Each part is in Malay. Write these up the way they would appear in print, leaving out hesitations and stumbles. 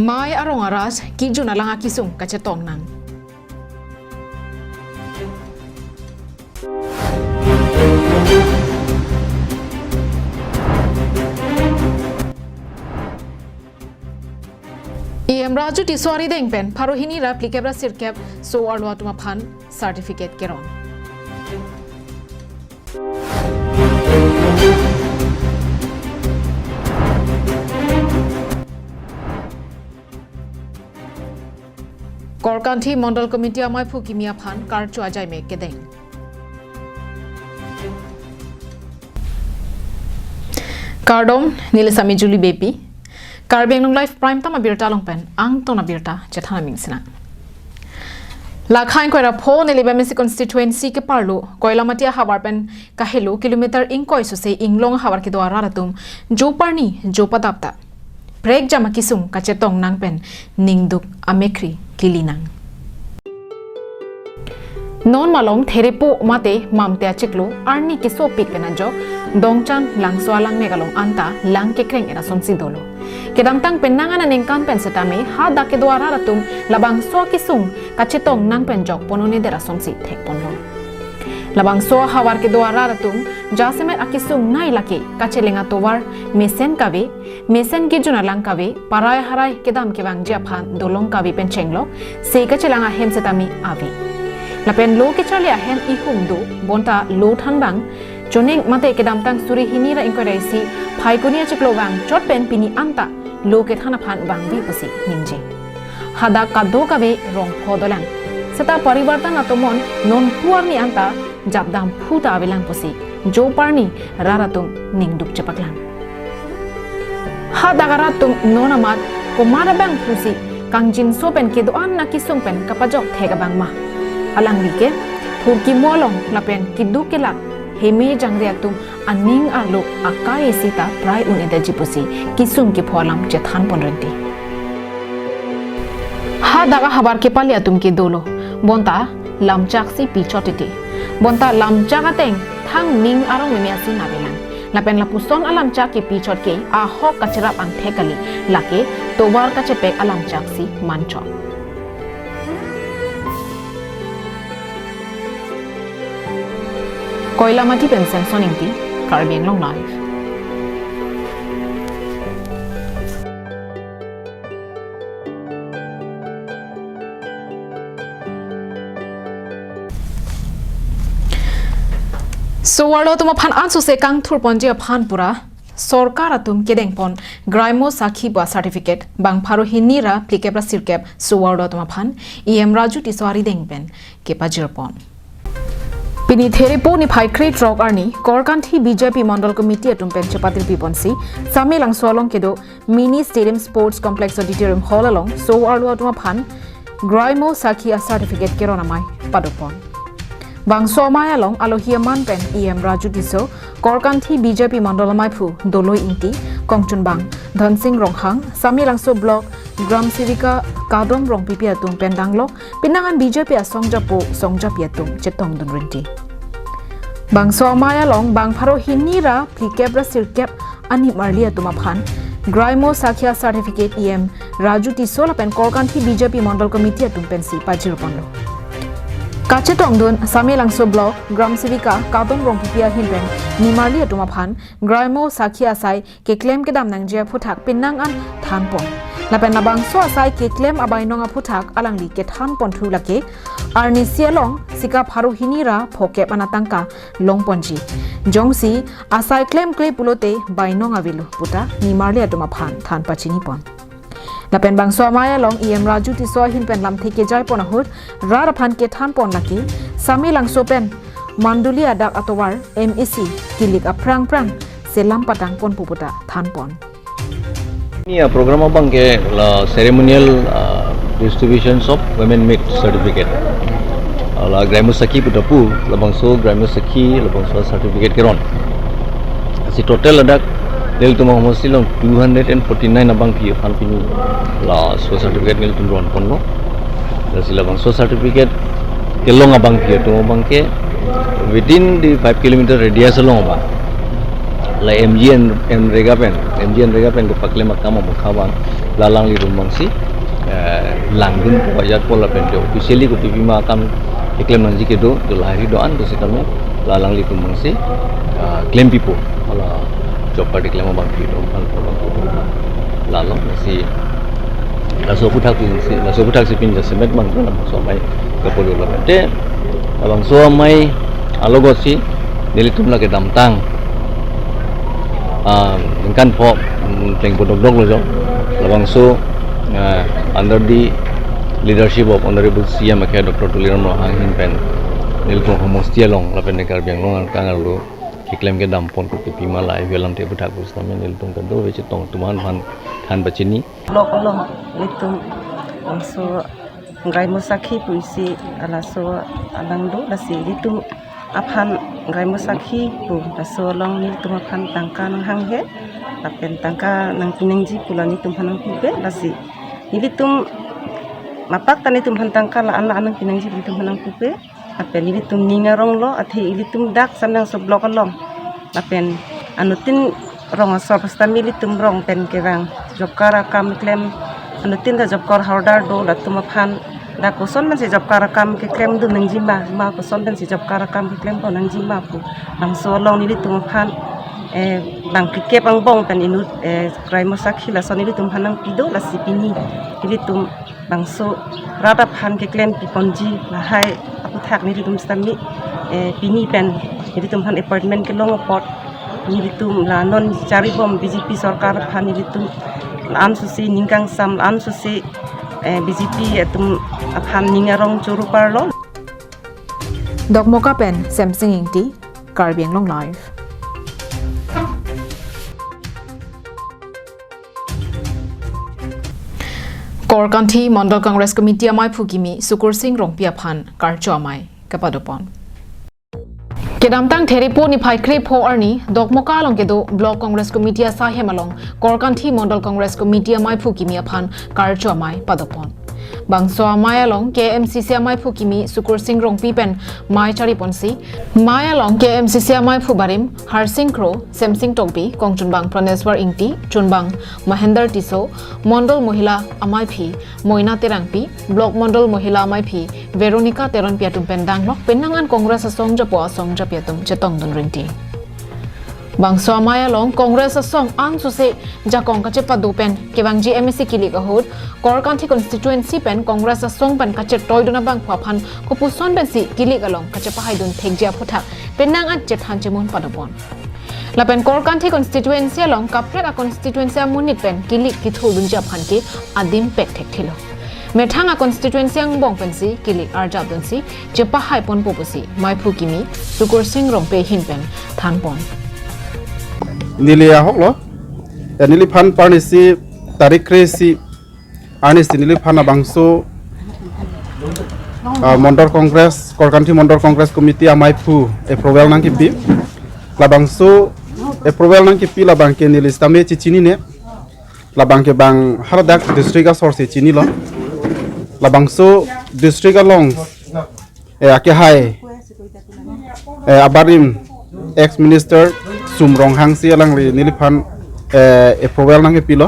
Mai arong aras ki juna langa kisung kacetong nang. Raju ti sorry deng pen paro hini ra applicable sirkep so arwa tuma phan certificate keron. Korkanthi Mondal Committee amai phu kimia phan kar chu ajai me kedeng. Kardom nilasami Julie baby Karbeng life prime tama birta longpen ang tona birta chathana mingsina Lakhain koira pho nelibamesi constituency ke parlo koilamatia hawarpen kahelo kilometer ingkoi so se inglong hawar ke dwara ratum joparni jopadapta break jama kisung kachetong nangpen ningduk amekri kilinang non malong therepo mate mamte achiklo arni kiso pik penanjo dongchan langswa lang megalong anta lang ke kreng era somsi dolo kedamtang penangan nengkan pensetame ha da ke dwara ratum labang so kisung kachetong nang penjok ponone dera somsi thek ponlo labang so hawar ke dwara ratum jasemet akisung nai lake kachelenga towar mesen ke juna lang kave parai harai kedam ke bang japhan dolong kavi penchenglo se kachelanga hemsetami avi lapen lo ke chalia hen I humdu bonta lo than bang joning mate kedam tang suri hinira inquiry phaikunia chiklowang chotpen pini anta lo ke thana phan bang bi pasi ningje hada kaddo kabe rong phodolang seta paribartan atomon non puarni anta jabdam phuta abelang pasi jo parni raratum ningduk chapaklang hada garatum nonamat komara bang phusi kangjin sopen ke doan na kisungpen kapajok thega bang ma alang like phurki molong lapen kiddu kelak heme jangriatum aning arlo akai sita prai uneda jipusi kisung ke pholam chethan ponrenti ha daga habar ke paliatum ke dolo bonta lamchaksi pichotiti bonta lamchaga teng thang ning arong memiasi nabelang lapen lapuson alamchak ke pichot ke a hok kachrap ang thekali lake tobar kachepek alamchaksi mancho Koilamati pensen soningti Karbeng long life So warlo tuma phan ansu se kang thur ponje phan pura sorkar atum kedeng pon graimo sakhi ba certificate bang pharo hinira applicable sirkep so warlo tuma phan Raju ti swari deng pen ke pajir pon Pini therepo ni phai crate rock arni Korkanthi BJP Mondal Committee atum pen chapatir piponsi samelang solong kedo mini stadium sports complex auditorium hall along so arlo atuma phan graimo sakhi certificate keronamai padopon Bang somai along alohiaman pen Raju diso Korkanthi BJP Mondalamai phu doloi inti kongchun bang dhansing ronghang samelang so block gram sivika kadom rong pipi atum pendanglok pinangan BJP songjap yatum chetong dunrinti bang somai along bang pharo hinira plikebra sirkep ani marlia tumaphan graimo sakhya certificate Raju diso lapen Korkanthi BJP Mondal Committee atum pensi pajiroponlo Kachetong dun samelang so block gram sivika kadom rong pipia hinben nimali atuma phan graimo sakhia sai ke claim ke dam nang je phuthak pinang an thanpon lapen labang so sai ke claim abai nonga phuthak alangli ke thanpon thu lake arni sialong sika pharu hinira phoke panatangka longponji jongsi asai claim pulote bai nonga vilu puta nimali atuma phan than pachini pon Lapen bang somaya long Raju ti so hin pen lam theke jai pon hut rar phan ke than pon laki sami lang so pen mandulia dak atowar MEC kilik aprang selam patang pon puputa than pon Ini program abang ke la ceremonial distributions of women meet certificate la graimo sakhi putapu labang so graimo sakhi labang so certificate keron si total adak Del tu mau silong 249 abang pi fan pinu la so certificate ngel tunron ponno la sila bang so certificate kelong abang pi tu abang ke within the 5 km radius along abang la MGN rega pen ko pakle makama mukhawan lalang li rumang si langdun wajat pola pen jo officially ko pipi makam iklem nanji ke do lahari do an to si kami lalang li rumang si claim pipo ala job card claim bang pi do pal lalang si laso putak si pinja semet bang ko nam so mai ko polo la pen abang so mai alogo si nilitum la ke damtang kan po teng bodok dok lo jo labang so under the leadership of honorable CM Dr. Tuliram Rohang Hin Pen nilkong homostia long lapen nekar biang long kangal lo kiklem ke dampon ko pipi mala velam te budak gus tamen niltung kan do weche tong tuman han than bachini lok long litum so ngai musakhi puisi ala so alang do lasi litum aphan ngai musakhi pu so long ni tum aphan tangka nang hang he apen tangka nang pinengji pulani tum hanang pibe lasi ni tum mapak tani tum han tangka la anang pinengji tum hanang pibe apen ni tum ningarong lo athi tum dak sanang so blok long apen anutin rong so pastami tum rong pen kerang jobkara kam klem anutin da jobkar hardar do la tum aphan da koson man si job karakam ke klem du nang jimba ma koson dan si job karakam ke klem ko nang jimba pu bang so long ni tum phan bang ke bang bong tan inut krai mosakhi la son ni tum hanang pido la sipini ni tum bang so rata phan ke klem pi ponji la hai apu thak ni tum stami pini pen ni tum han apartment ke long pot ni tum la non cari bom BJP sarkar phan ni tum an susi ningkang sam an susi BJP atum aphan ningarong churu parlo Dok moka pen Samsung ingti Karbiang long live Korkanthi Mandal Congress Committee amai phukimi Sukur Singh Rongpia phan karcho amai kapadopon Kedamtang Theripo ni phai kre pho arni dokmoka long kedo Block Congress Committee sa hemalong Korkanthi Mandal Congress Committee amai phukimi aphan karcho amai padopon Bangso amai along KMCC amai phukimi Sukur Singh Rongpi pen mai chari ponsi mai along KMCC amai phubarim Harsing Kro Samsing Tokbi Kongchun bang Praneswar ingti Chunbang Mahendra Tiso Mondol Mohila amai phi Moina Terangpi Block Mondol Mohila amai phi Veronica Teron Piatum Pendang lok penangan Kongres Song Japo Song Japiatum Chetong Dun Rinti Bangso amai along Kongres Song an suse jakong kache padupen kebang GMC kili kahud Korkanthi constituency pen Kongres Song pen kache toyduna bang phaphan kopuson ben si kili galong kache pahaidun thekjia phuthak penangan chethan chemun padopon Lapen Korkanthi constituency along kapreka constituency amunit pen kili kithudun japhan ki adim pek thek thilo Methanga constituency ang bong pensi kili arjab dunsi chepa haipon popusi maipu kimi Sukur Singh Rongpe hinpen thanpon Nilia hoklo nili phan parnisi tarik kresi anisi nili phan abangso Mondor Congress Korkanthi Mondor Congress Committee amai phu approval nang kipi labangso approval nang kipi labang ke nili stame chichini ne labang ke bang haradak district a source chini lo labangso district along ake hai abarim ex minister Sumrong Hangsi alang li niliphan approval nang pilo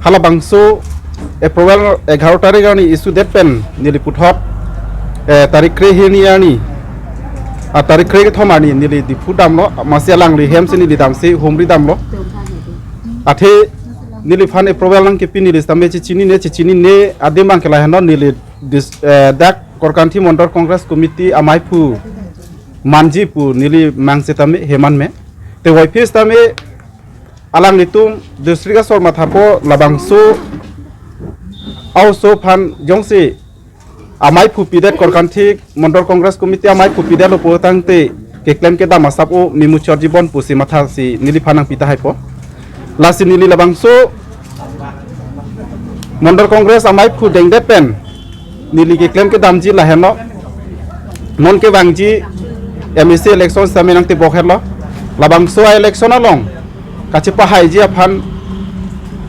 hala bangso approval 11 tarik ani issue date pen niliputhot tarik kre hini ani a tarik kre thomani nili dipu damlo masialang li hem sini didamsi homri damlo athe niliphan approval nang ke pinili stame chichini ne ademang kela hano nili dak Korkanthi Mondor Congress Committee amai phu manji pu nili mangsetame heman me te waifis tame alang nitum district asor mathapo labangso also phan jongsi amai phu pidet Korkanthi Mondor Congress Committee amai phu pidet lo potangte ke claim ke dama sapo mimuchor jibon pusi matha si nili phanang pita haipo lasi nili labangso Mondor Congress amai phu dengde pen nili ke claim ke damji laheno non ke bangji MEC election samenang te bokherlo labangso election along kache pahai ji aphan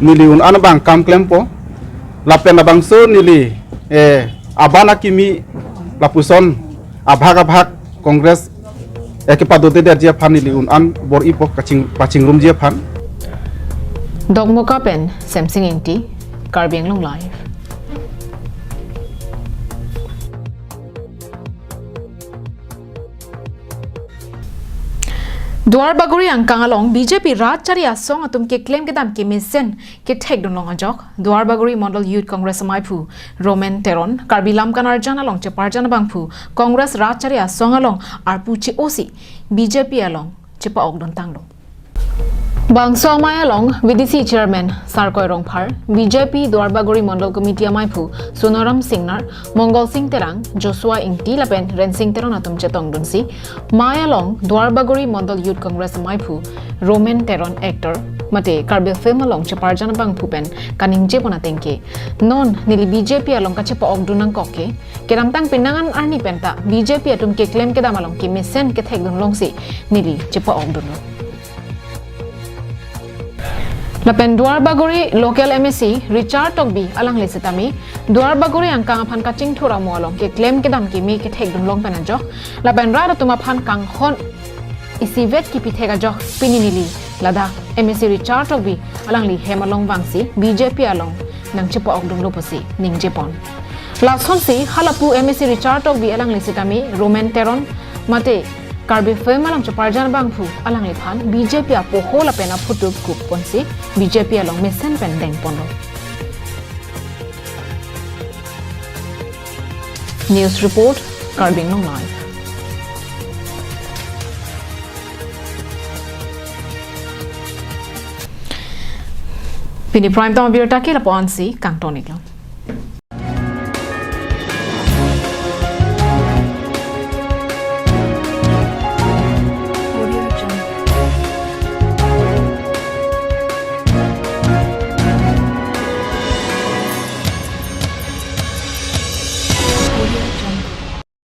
niliun anbang kam klempo lapen labangso nili abana kimi lapuson abhag Congress eke padote der jia phan nili un an bor ipok paching room jia phan Dogmoka pen Samsung Inti Karbeng Long Live. Duar baguri ang kangalong BJP Rajchari asong atum ke claim ke dam ke misen ke thek don long ajok Duar baguri Model Youth Congress maipu Roman Teron Karbilam kanar jana long che parjana bangpu Congress Rajchari asong along arpu che osi BJP along che pa ogdon tanglong Bangso Maya Long, VDC Chairman Sarkoy Rongphar, BJP Dwarbaguri Mondol Committee Amaipu, Sonoram Singnar, Mongol Singh Terang, Joshua Ingti Lapen, Ren Singh Teron Atum Chetong Dunsi, Maya Long, Dwarbaguri Mondol Youth Congress Amaipu, Roman Teron Actor, Mate Karbil Film along Chaparjan Bang Pupen, Kaning Jepona Tenke, Non Nili BJP along Kachepa Ogdunang Koke, Keramtang Pinangan Arni Penta, BJP Atum Ke Claim Kedamalong Ke Mesen Ke Thegdun Longsi, Nili Chepa Ogdunang. Lapen Dwarbaguri local MSC Richard Togbi alang lesitami Dwarbaguri ang kangaphan kaching thura mo along ke claim ke dam ki mi ke thek dun long penajok lapen ra tuma phan kang hon isivet ki pithega jok pininili lada MSC Richard Togbi alang li hemalong bangsi BJP along nang chepo ogdung loposi ning jepon lason si halapu MSC Richard Togbi alang lesitami Roman Teron mate Karbi film alang chaparjan bangpu alang iphan BJP apo hola pena phutuk kup ponsi BJP along mesen pendeng pono News report Karbing Long Live Pini prime time biota ke la ponsi kang tonik lang